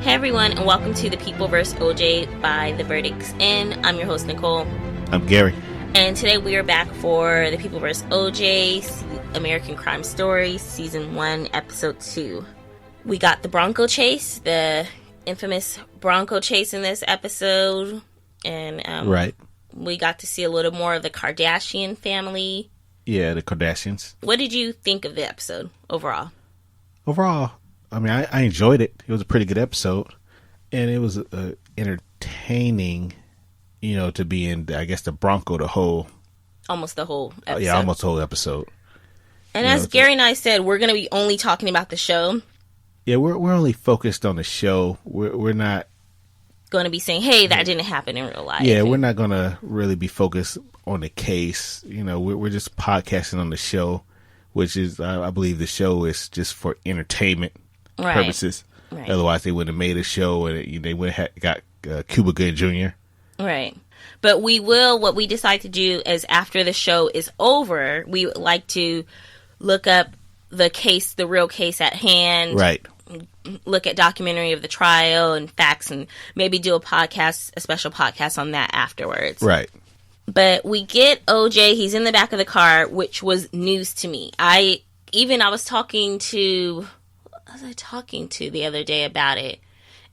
Hey everyone, and welcome to the People vs. O.J. by The Verdict's In. I'm your host, Nicole. I'm Gary. And today we are back for the People vs. O.J. American Crime Story, Season 1, Episode 2. We got the Bronco chase, the infamous Bronco chase in this episode. And right. We got to see a little more of the Kardashian family. Yeah, the Kardashians. What did you think of the episode overall? Overall, I mean, I enjoyed it. It was a pretty good episode. And it was entertaining, to be in, I guess, the Bronco, almost the whole episode. Yeah, almost the whole episode. And as Gary and I said, we're going to be only talking about the show. Yeah, we're only focused on the show. We're not going to be saying, hey, that didn't happen in real life. Yeah, we're not going to really be focused on the case. We're just podcasting on the show, which is, I believe the show is just for entertainment purposes. Right. Otherwise, they wouldn't have made a show and they would have got Cuba Gooding Jr. Right. But what we decide to do is after the show is over, we would like to look up the real case at hand. Right. Look at documentary of the trial and facts and maybe do a special podcast on that afterwards. Right. But we get OJ, he's in the back of the car, which was news to me. I was talking to the other day about it.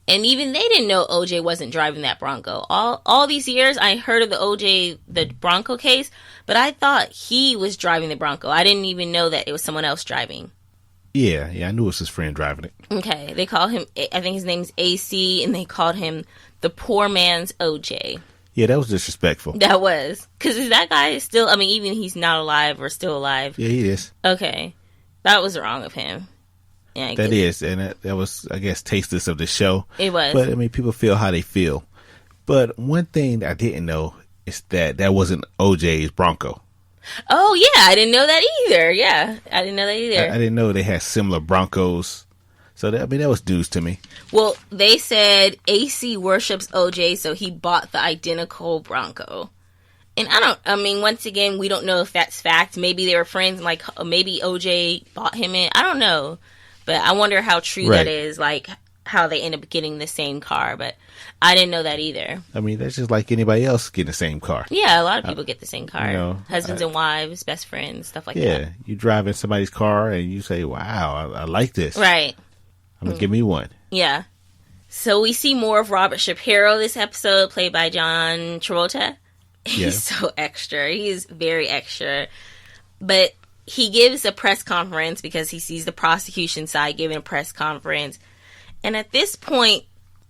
And even they didn't know OJ wasn't driving that Bronco. All these years, I heard of the Bronco case, but I thought he was driving the Bronco. I didn't even know that it was someone else driving. Yeah, I knew it was his friend driving it. Okay, they call him, I think his name's AC, and they called him the poor man's OJ. Yeah, that was disrespectful. That was. Because is that guy still, even he's not alive or still alive. Yeah, he is. Okay, that was wrong of him. Yeah, that is, and that was, I guess, tasteless of the show. It was. But, people feel how they feel. But one thing I didn't know is that wasn't OJ's Bronco. Oh, yeah, I didn't know that either. Yeah, I didn't know that either. I didn't know they had similar Broncos. So, that was news to me. Well, they said AC worships OJ, so he bought the identical Bronco. And once again, we don't know if that's fact. Maybe they were friends, like, maybe OJ bought him it. I don't know. But I wonder how true that is, like, how they end up getting the same car. But I didn't know that either. That's just like anybody else getting the same car. Yeah, a lot of people get the same car. Husbands and wives, best friends, stuff like that. Yeah, you drive in somebody's car and you say, wow, I like this. Right. I'm going to give me one. Yeah. So we see more of Robert Shapiro this episode, played by John Travolta. He's so extra. He's very extra. But he gives a press conference because he sees the prosecution side giving a press conference. And at this point,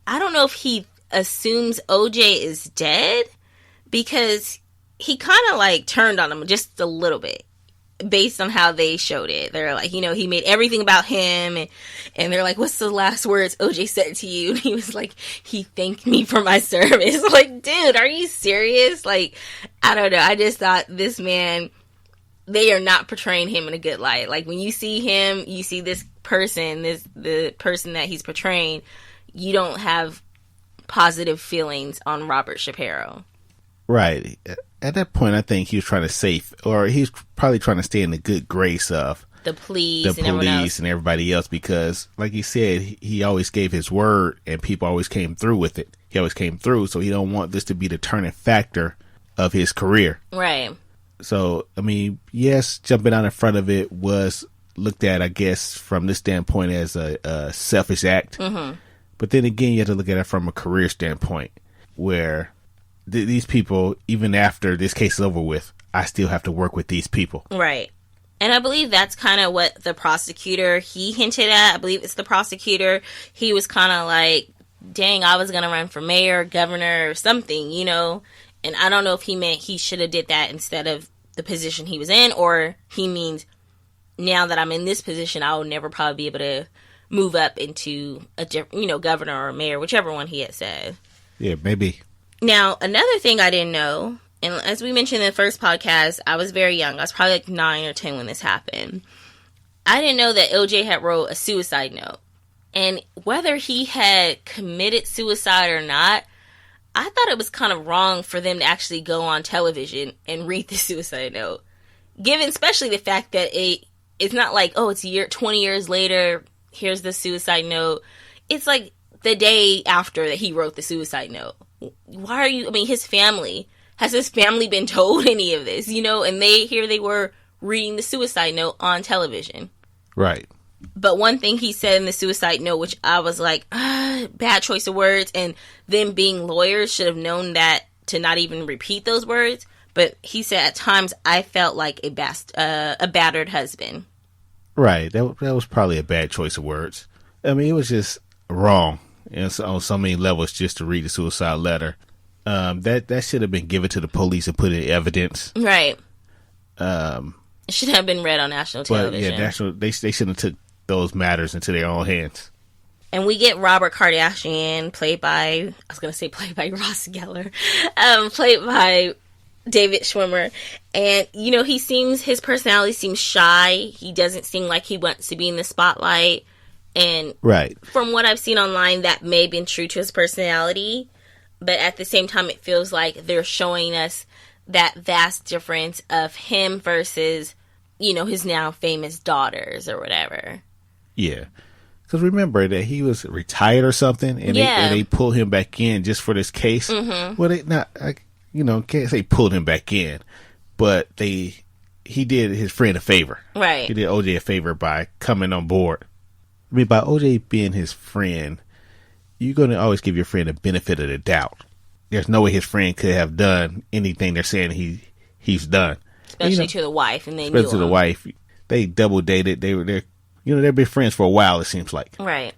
I don't know if he assumes OJ is dead because he kind of turned on him just a little bit based on how they showed it. They're like, he made everything about him. And they're like, what's the last words OJ said to you? And he was like, he thanked me for my service. Like, dude, are you serious? Like, I don't know. I just thought this man, they are not portraying him in a good light. Like, when you see him, you see this person, the person that he's portraying, you don't have positive feelings on Robert Shapiro. Right. At that point, I think he was trying to he's probably trying to stay in the good grace of the police and everybody else because, like he said, he always gave his word and people always came through with it. He always came through, so he don't want this to be the turning factor of his career. Right. So, yes, jumping out in front of it was looked at, I guess, from this standpoint as a selfish act. Mm-hmm. But then again, you have to look at it from a career standpoint where these people, even after this case is over with, I still have to work with these people. Right. And I believe that's kind of what the prosecutor, he hinted at. I believe it's the prosecutor. He was kind of like, dang, I was going to run for mayor, governor, or something, And I don't know if he meant he should have did that instead of the position he was in, or he means now that I'm in this position, I will never probably be able to move up into a governor or mayor, whichever one he had said. Yeah, maybe. Now, another thing I didn't know, and as we mentioned in the first podcast, I was very young. I was probably like 9 or 10 when this happened. I didn't know that OJ had wrote a suicide note. And whether he had committed suicide or not, I thought it was kind of wrong for them to actually go on television and read the suicide note. Given especially the fact that it's not like, oh, it's 20 years later, here's the suicide note. It's like the day after that he wrote the suicide note. Why are you, I mean, his family, has his family been told any of this, you know? And they were reading the suicide note on television. Right. But one thing he said in the suicide note, which I was like, bad choice of words, and them being lawyers should have known that to not even repeat those words. But he said, at times, I felt like a battered husband. Right. That was probably a bad choice of words. I mean, it was just wrong on so many levels just to read the suicide letter. That should have been given to the police and put in evidence. Right. It should have been read on national television. But yeah, they shouldn't have took those matters into their own hands. And we get Robert Kardashian, played by Ross Geller, played by David Schwimmer. And, you know, his personality seems shy. He doesn't seem like he wants to be in the spotlight. And right. From what I've seen online, that may have been true to his personality. But at the same time, it feels like they're showing us that vast difference of him versus, you know, his now famous daughters or whatever. Yeah. Because remember that he was retired or something, and they pulled him back in just for this case. Mm-hmm. Well, they not, can't say pulled him back in, but he did his friend a favor. Right. He did O.J. a favor by coming on board. I mean, by O.J. being his friend, you're going to always give your friend a benefit of the doubt. There's no way his friend could have done anything they're saying he's done. Especially to the wife, and especially to the wife. They double dated. They've been friends for a while, it seems like. Right.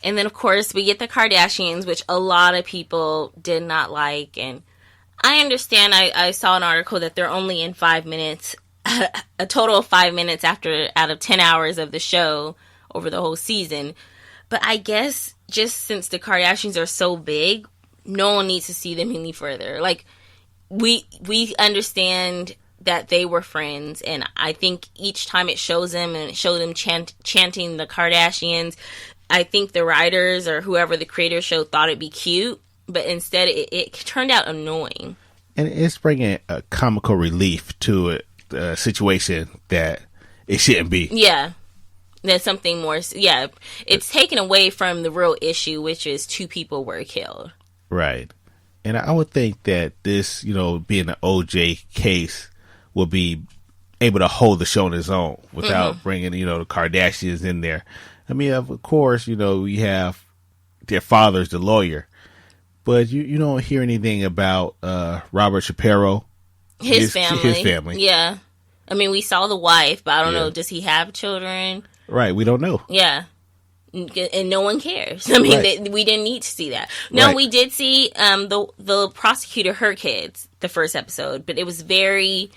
And then, of course, we get the Kardashians, which a lot of people did not like. And I understand. I saw an article that they're only in 5 minutes, a total of 5 minutes out of 10 hours of the show over the whole season. But I guess just since the Kardashians are so big, no one needs to see them any further. Like, we understand that they were friends, and I think each time it shows them, and it showed them chanting the Kardashians, I think the writers or whoever the creator show thought it'd be cute, but instead it turned out annoying. And it's bringing a comical relief to a situation that it shouldn't be. Yeah. There's something more. Yeah. It's taken away from the real issue, which is 2 people were killed. Right. And I would think that this, being an O.J. case, will be able to hold the show on its own without bringing, the Kardashians in there. I mean, of course, we have their father's the lawyer, but you don't hear anything about Robert Shapiro. His family. Yeah. I mean, we saw the wife, but I don't know, does he have children? Right, we don't know. Yeah. And no one cares. I mean, we didn't need to see that. No, we did see the prosecutor, her kids, the first episode, but it was very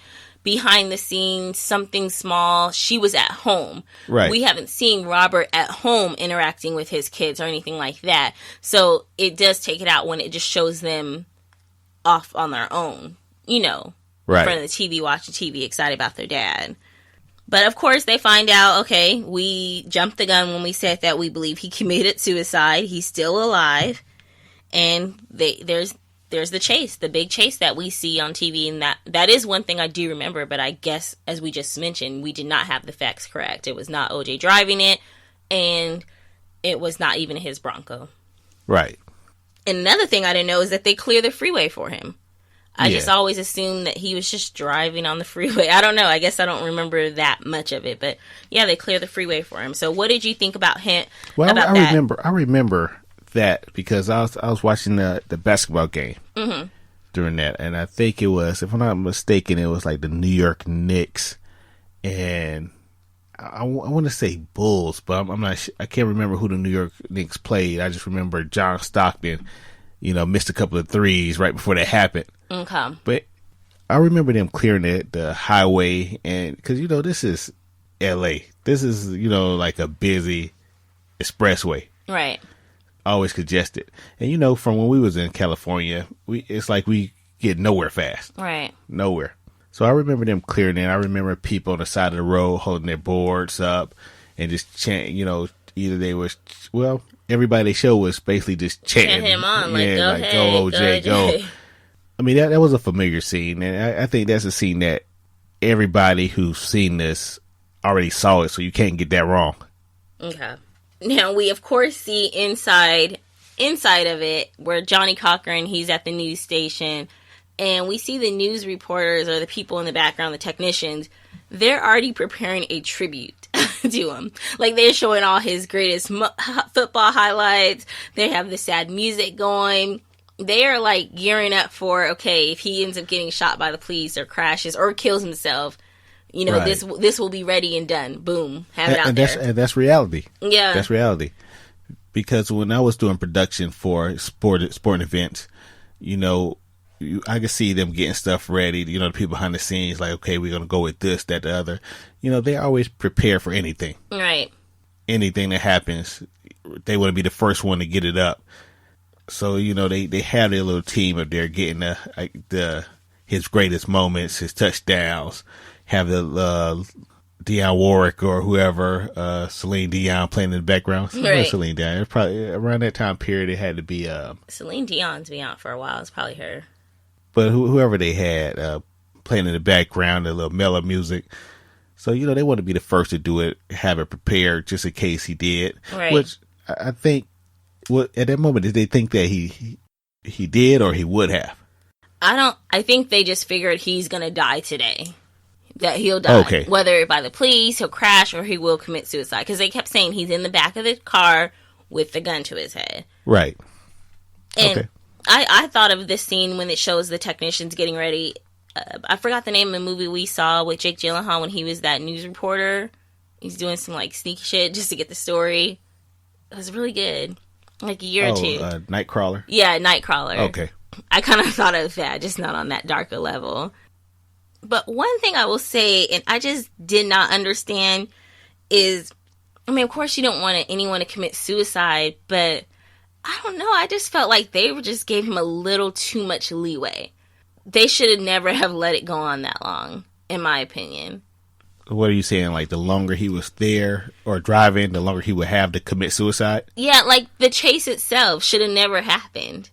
behind the scenes, something small. She was at home. Right. We haven't seen Robert at home interacting with his kids or anything like that. So it does take it out when it just shows them off on their own, in front of the TV, watching TV, excited about their dad. But of course, they find out, okay, we jumped the gun when we said that we believe he committed suicide. He's still alive. And there's the chase, the big chase that we see on TV. And that is one thing I do remember. But I guess, as we just mentioned, we did not have the facts correct. It was not O.J. driving it. And it was not even his Bronco. Right. And another thing I didn't know is that they clear the freeway for him. I just always assumed that he was just driving on the freeway. I don't know. I guess I don't remember that much of it. But, yeah, they clear the freeway for him. So what did you think about him? Well, I remember that because I was watching the basketball game during that. And I think it was, if I'm not mistaken, it was like the New York Knicks. And I want to say Bulls, but I'm not I can't remember who the New York Knicks played. I just remember John Stockton, missed a couple of threes right before that happened. Okay. But I remember them clearing the highway, and because this is L.A. This is like a busy expressway, right? Always congested, and from when we was in California, it's like we get nowhere fast, right? Nowhere. So I remember them clearing it. I remember people on the side of the road holding their boards up and just chanting. Either they was everybody they show was basically just chanting him on, like go O.J. go. I mean, that was a familiar scene, and I think that's a scene that everybody who's seen this already saw it, so you can't get that wrong. Okay. Now, we, of course, see inside inside of it, where Johnny Cochran, he's at the news station, and we see the news reporters or the people in the background, the technicians, they're already preparing a tribute to him. Like, they're showing all his greatest football highlights. They have the sad music going. They are, like, gearing up for, okay, if he ends up getting shot by the police or crashes or kills himself, you know, right. this will be ready and done. Boom. Have it out there. And that's reality. Yeah. That's reality. Because when I was doing production for sporting events, you know, I could see them getting stuff ready. You know, the people behind the scenes, like, okay, we're going to go with this, that, the other. You know, they always prepare for anything. Right. Anything that happens, they want to be the first one to get it up. So, you know, they have their little team up there getting his greatest moments, his touchdowns, have the Dionne Warwick or whoever, Celine Dion playing in the background. Right. Celine Dion. It was probably around that time period. It had to be Celine Dion's been out for a while. It's probably her. But whoever they had playing in the background, a little mellow music. So, you know, they want to be the first to do it, have it prepared just in case he did. Right. Which I think, at that moment, did they think that he did or he would have? I think they just figured he's going to die today. That he'll die. Okay. Whether by the police, he'll crash, or he will commit suicide. Because they kept saying he's in the back of the car with the gun to his head. Right. And okay. I thought of this scene when it shows the technicians getting ready. I forgot the name of the movie we saw with Jake Gyllenhaal when he was that news reporter. He's doing some, like, sneaky shit just to get the story. It was really good. Like a year or two. Nightcrawler? Yeah, Nightcrawler. Okay. I kind of thought of that, just not on that darker level. But one thing I will say, and I just did not understand, is, I mean, of course you don't want anyone to commit suicide, but I don't know. I just felt like they just gave him a little too much leeway. They should have never have let it go on that long, in my opinion. What are you saying? Like, the longer he was there or driving, the longer he would have to commit suicide? Yeah, like, the chase itself should have never happened.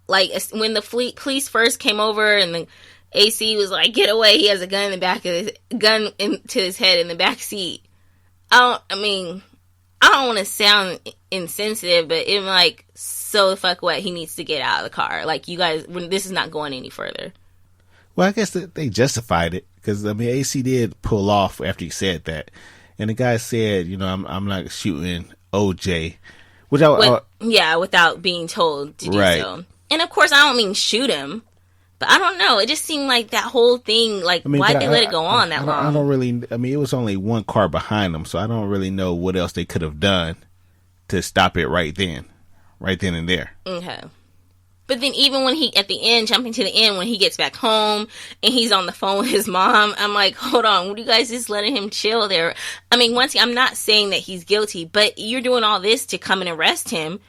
Like, when the police first came over and the AC was like, get away, he has a gun in the back of into his head in the back seat. I don't want to sound insensitive, but it's like, so the fuck what, he needs to get out of the car. Like, you guys, this is not going any further. Well, I guess they justified it, because, I mean, AC did pull off after he said that. And the guy said, you know, I'm not shooting OJ. Without being told to do right. so. And, of course, I don't mean shoot him. But I don't know. It just seemed like that whole thing, like, why'd they let it go on that long? I don't really, I mean, it was only one car behind them, so I don't really know what else they could have done to stop it right then and there. Okay. But then even when he, at the end, jumping to the end, when he gets back home and he's on the phone with his mom, I'm like, hold on, what are you guys just letting him chill there? I mean, I'm not saying that he's guilty, but you're doing all this to come and arrest him.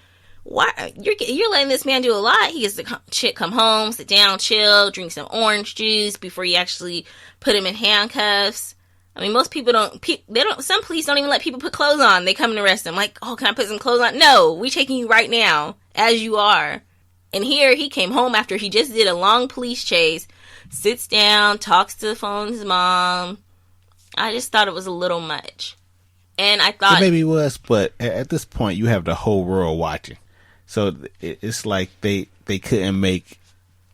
Why you're letting this man do a lot? He gets to come home, sit down, chill, drink some orange juice before you actually put him in handcuffs. I mean, most people some police don't even let people put clothes on. They come and arrest them. Like, oh, can I put some clothes on? No, we taking you right now, as you are. And here, he came home after he just did a long police chase, sits down, talks to the phone with his mom. I just thought it was a little much. And I thought... It maybe was, but at this point, you have the whole world watching. So it's like they couldn't make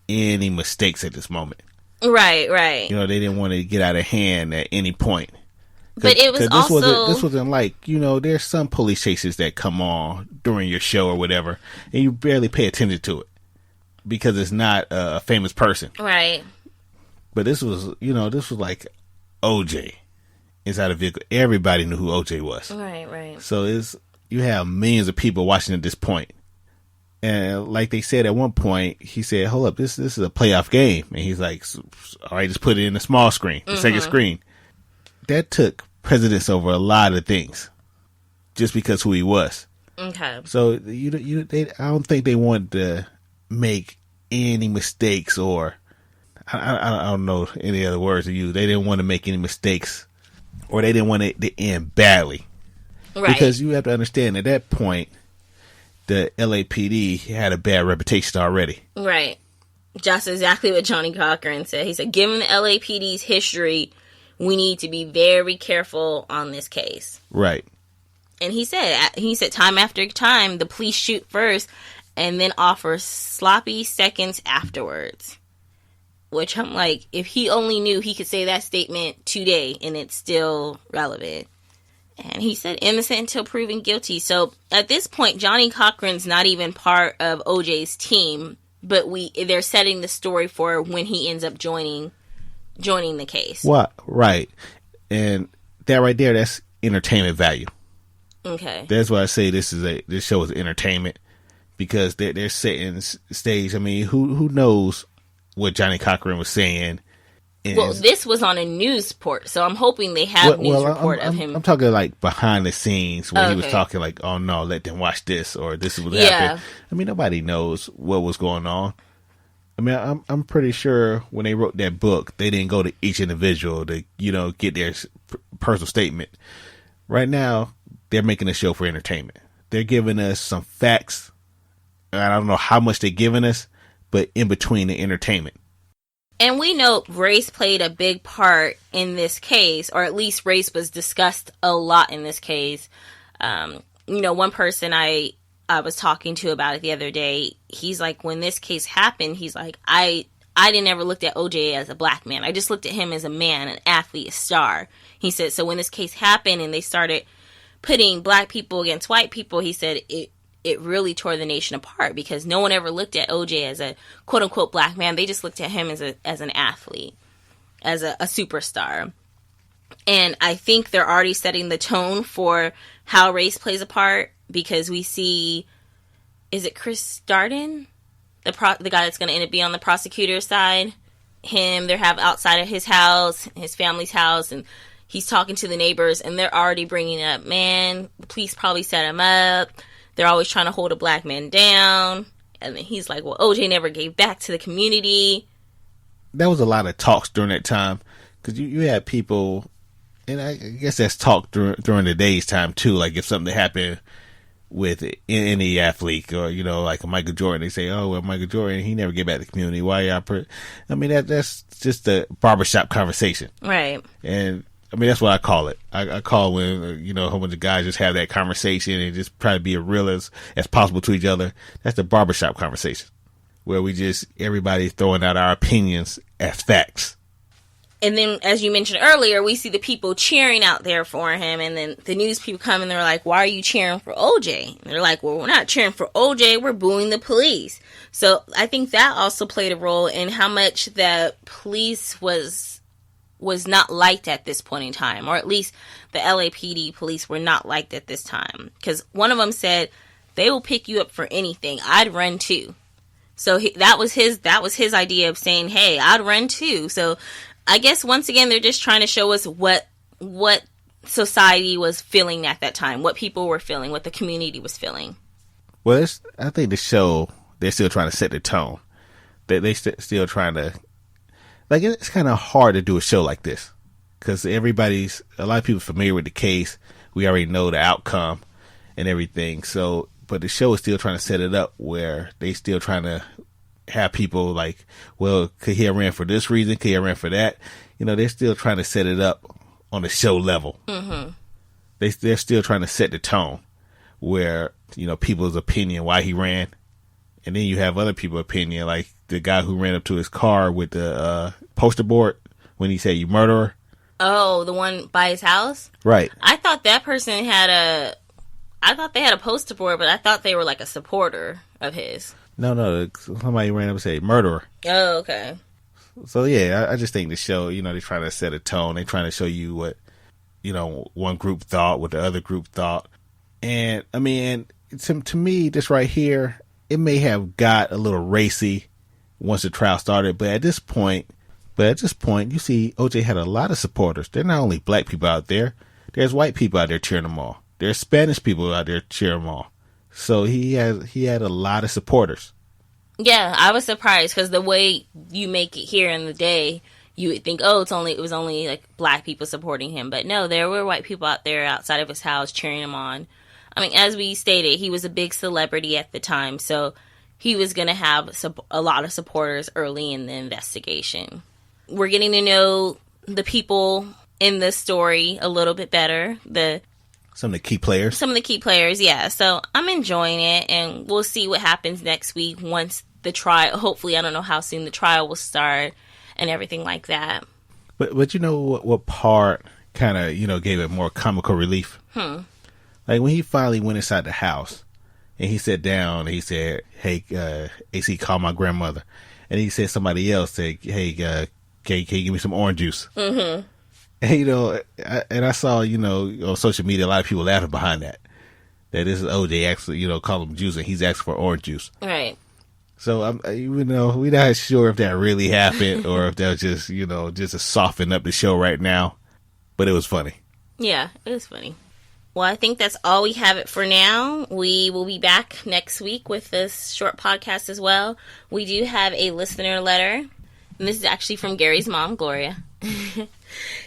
any mistakes at this moment. Right. You know, they didn't want to get out of hand at any point. But it was also... This wasn't like, you know, there's some police chases that come on during your show or whatever, and you barely pay attention to it because it's not a famous person. Right. But this was like OJ inside a vehicle. Everybody knew who OJ was. Right. So you have millions of people watching at this point. And like they said at one point, he said, hold up, this is a playoff game. And he's like, all right, just put it in the small screen, the second screen. That took precedence over a lot of things just because who he was. Okay. So I don't think they wanted to make any mistakes, or I don't know any other words to use. They didn't want to make any mistakes, or they didn't want it to end badly. Right. Because you have to understand at that point, the LAPD had a bad reputation already. Right. Just exactly what Johnny Cochran said. He said, given the LAPD's history, we need to be very careful on this case. Right. And he said time after time, the police shoot first and then offers sloppy seconds afterwards. Which I'm like, if he only knew he could say that statement today and it's still relevant. And he said innocent until proven guilty. So at this point, Johnny Cochran's not even part of OJ's team, but they're setting the story for when he ends up joining the case. What? Right. And that right there, that's entertainment value. Okay. That's why I say this show is entertainment, because they're setting stage. I mean, who knows what Johnny Cochran was saying? Well, this was on a news report, so I'm hoping they have news report of him. I'm talking like behind the scenes where he was talking like, "Oh no, let them watch this," or "This is what happened." I mean, nobody knows what was going on. I mean, I'm pretty sure when they wrote that book, they didn't go to each individual to get their personal statement. Right now, they're making a show for entertainment. They're giving us some facts. I don't know how much they're giving us, but in between the entertainment. And we know race played a big part in this case, or at least race was discussed a lot in this case. One person I was talking to about it the other day, he's like, when this case happened, he's like, I didn't ever look at OJ as a black man. I just looked at him as a man, an athlete, a star. He said, so when this case happened and they started putting black people against white people, he said it really tore the nation apart, because no one ever looked at OJ as a quote unquote black man. They just looked at him as an athlete, as a superstar. And I think they're already setting the tone for how race plays a part, because we see, is it Chris Darden? The guy that's going to end up being on the prosecutor's side. They have outside of his house, his family's house, and he's talking to the neighbors, and they're already bringing up, man, the police probably set him up. They're always trying to hold a black man down. And then he's like, well, OJ never gave back to the community. There was a lot of talks during that time, because you had people, and I guess that's talk during the day's time too. Like if something happened with any athlete, or like a Michael Jordan, they say, oh, well, Michael Jordan, he never gave back to the community. Why y'all I mean, that's just a barbershop conversation. Right. And I mean, that's what I call it. I call when, a whole bunch of guys just have that conversation and just try to be as real as possible to each other. That's the barbershop conversation, where everybody's throwing out our opinions as facts. And then, as you mentioned earlier, we see the people cheering out there for him, and then the news people come and they're like, why are you cheering for OJ? And they're like, well, we're not cheering for OJ, we're booing the police. So I think that also played a role in how much the police was not liked at this point in time, or at least the LAPD police were not liked at this time. Because one of them said, they will pick you up for anything. I'd run too. So that was his idea of saying, hey, I'd run too. So I guess once again, they're just trying to show us what society was feeling at that time, what people were feeling, what the community was feeling. Well, I think the show, they're still trying to set the tone. They still trying to, like, it's kind of hard to do a show like this, because a lot of people familiar with the case. We already know the outcome and everything. So, but the show is still trying to set it up where they still trying to have people like, well, could he have ran for this reason? Could he have ran for that? They're still trying to set it up on the show level. Mm-hmm. They're still trying to set the tone where, people's opinion, why he ran. And then you have other people's opinion, like the guy who ran up to his car with the poster board when he said, you murderer. Oh, the one by his house? Right. I thought that person they had a poster board, but I thought they were like a supporter of his. No, somebody ran up and said, murderer. Oh, okay. So, yeah, I just think the show, they're trying to set a tone. They're trying to show you what, one group thought, what the other group thought. And, I mean, to me, this right here, it may have got a little racy once the trial started, but at this point, you see OJ had a lot of supporters. They're not only black people out there. There's white people out there cheering them on. There's Spanish people out there cheering them on. So he had a lot of supporters. Yeah, I was surprised, because the way you make it here in the day, you would think, oh, it was only like black people supporting him. But no, there were white people out there outside of his house cheering him on. I mean, as we stated, he was a big celebrity at the time, so he was going to have a lot of supporters early in the investigation. We're getting to know the people in this story a little bit better. The Some of the key players. Some of the key players, yeah. So I'm enjoying it, and we'll see what happens next week once the trial. Hopefully, I don't know how soon the trial will start and everything like that. But you know what part kind of, gave it more comical relief? Like when he finally went inside the house and he sat down and he said, hey, AC, call my grandmother. And he said somebody else said, hey, can you give me some orange juice? Mm-hmm. And, I saw, on social media, a lot of people laughing behind that. That this is OJ actually, call him juice and he's asking for orange juice. Right. So, we're not sure if that really happened or if that was just, just to soften up the show right now. But it was funny. Yeah, it was funny. Well, I think that's all we have it for now. We will be back next week with this short podcast as well. We do have a listener letter. And this is actually from Gary's mom, Gloria.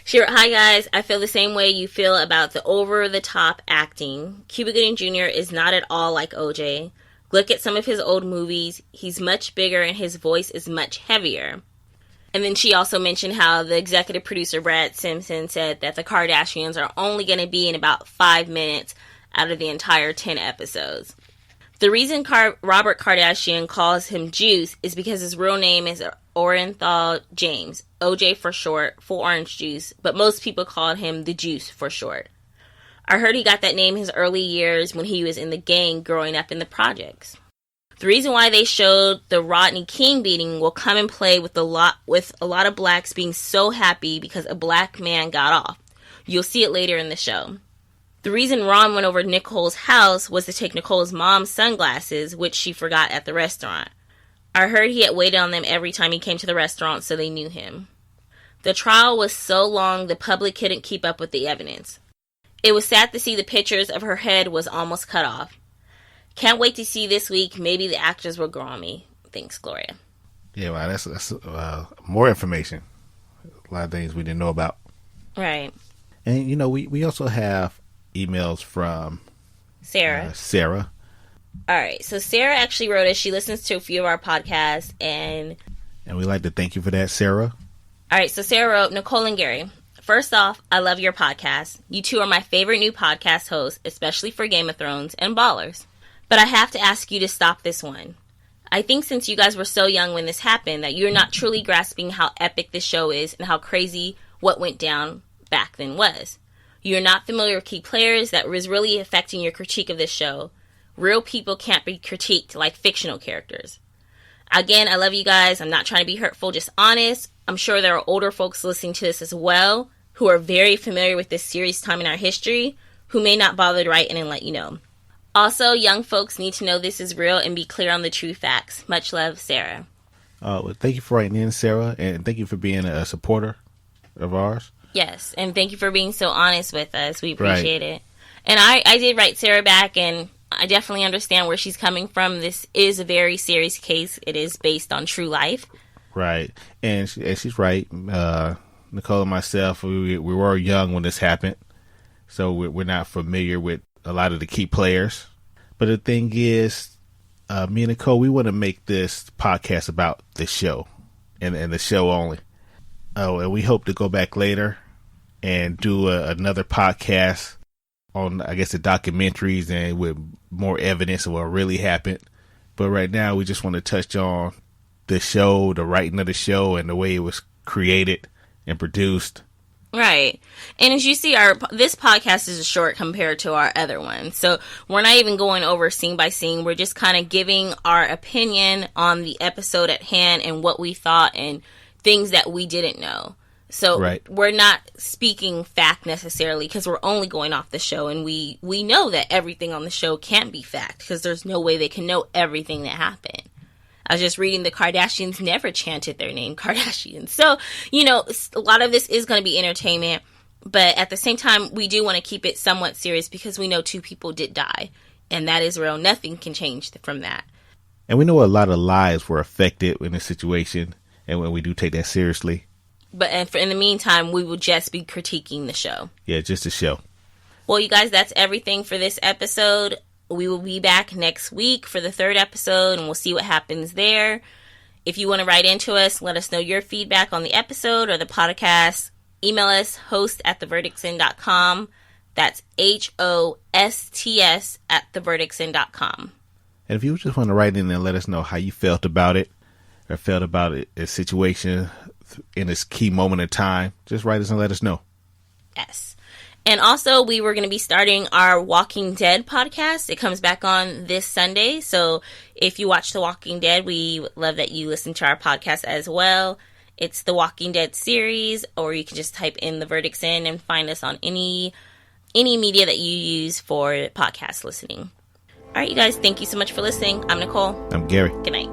She wrote, "Hi guys, I feel the same way you feel about the over-the-top acting. Cuba Gooding Jr. is not at all like OJ. Look at some of his old movies. He's much bigger and his voice is much heavier." And then she also mentioned how the executive producer, Brad Simpson, said that the Kardashians are only going to be in about 5 minutes out of the entire 10 episodes. The reason Robert Kardashian calls him Juice is because his real name is Orenthal James, OJ for short, full orange juice, but most people called him the Juice for short. I heard he got that name his early years when he was in the gang growing up in the projects. The reason why they showed the Rodney King beating will come in play with a lot of blacks being so happy because a black man got off. You'll see it later in the show. The reason Ron went over to Nicole's house was to take Nicole's mom's sunglasses, which she forgot at the restaurant. I heard he had waited on them every time he came to the restaurant, so they knew him. The trial was so long the public couldn't keep up with the evidence. It was sad to see the pictures of her head was almost cut off. Can't wait to see this week. Maybe the actors will grow on me. Thanks, Gloria. Yeah, wow, that's more information. A lot of things we didn't know about. Right. And, we also have emails from Sarah. All right. So Sarah actually wrote us. She listens to a few of our podcasts. And we'd like to thank you for that, Sarah. All right. So Sarah wrote, Nicole and Gary, first off, I love your podcast. You two are my favorite new podcast hosts, especially for Game of Thrones and Ballers. But I have to ask you to stop this one. I think since you guys were so young when this happened that you're not truly grasping how epic this show is and how crazy what went down back then was. You're not familiar with key players that was really affecting your critique of this show. Real people can't be critiqued like fictional characters. Again, I love you guys. I'm not trying to be hurtful, just honest. I'm sure there are older folks listening to this as well who are very familiar with this serious time in our history who may not bother to write in and let you know. Also, young folks need to know this is real and be clear on the true facts. Much love, Sarah. Well, thank you for writing in, Sarah, and thank you for being a supporter of ours. Yes, and thank you for being so honest with us. We appreciate it. And I did write Sarah back, and I definitely understand where she's coming from. This is a very serious case. It is based on true life. Right. And she's right. Nicole and myself, we were young when this happened, so we're not familiar with a lot of the key players. But the thing is, me and Nicole, we want to make this podcast about the show and the show only. Oh, and we hope to go back later and do another podcast on, I guess, the documentaries and with more evidence of what really happened. But right now, we just want to touch on the show, the writing of the show, and the way it was created and produced. Right. And as you see, this podcast is short compared to our other one. So we're not even going over scene by scene. We're just kind of giving our opinion on the episode at hand and what we thought and things that we didn't know. So We're not speaking fact necessarily because we're only going off the show. And we know that everything on the show can't be fact because there's no way they can know everything that happened. I was just reading the Kardashians never chanted their name Kardashians. So, a lot of this is going to be entertainment. But at the same time, we do want to keep it somewhat serious because we know 2 people did die. And that is real. Nothing can change from that. And we know a lot of lives were affected in this situation. And when we do take that seriously. But in the meantime, we will just be critiquing the show. Yeah, just the show. Well, you guys, that's everything for this episode. We will be back next week for the 3rd episode, and we'll see what happens there. If you want to write into us, let us know your feedback on the episode or the podcast. Email us, host@theverdictsin.com. That's HOSTS at theverdictsin.com. And if you just want to write in and let us know how you felt about it, or felt about it, a situation in this key moment in time, just write us and let us know. Yes. And also, we were going to be starting our Walking Dead podcast. It comes back on this Sunday. So if you watch The Walking Dead, we would love that you listen to our podcast as well. It's the Walking Dead series, or you can just type in The Verdict's In and find us on any media that you use for podcast listening. All right, you guys, thank you so much for listening. I'm Nicole. I'm Gary. Good night.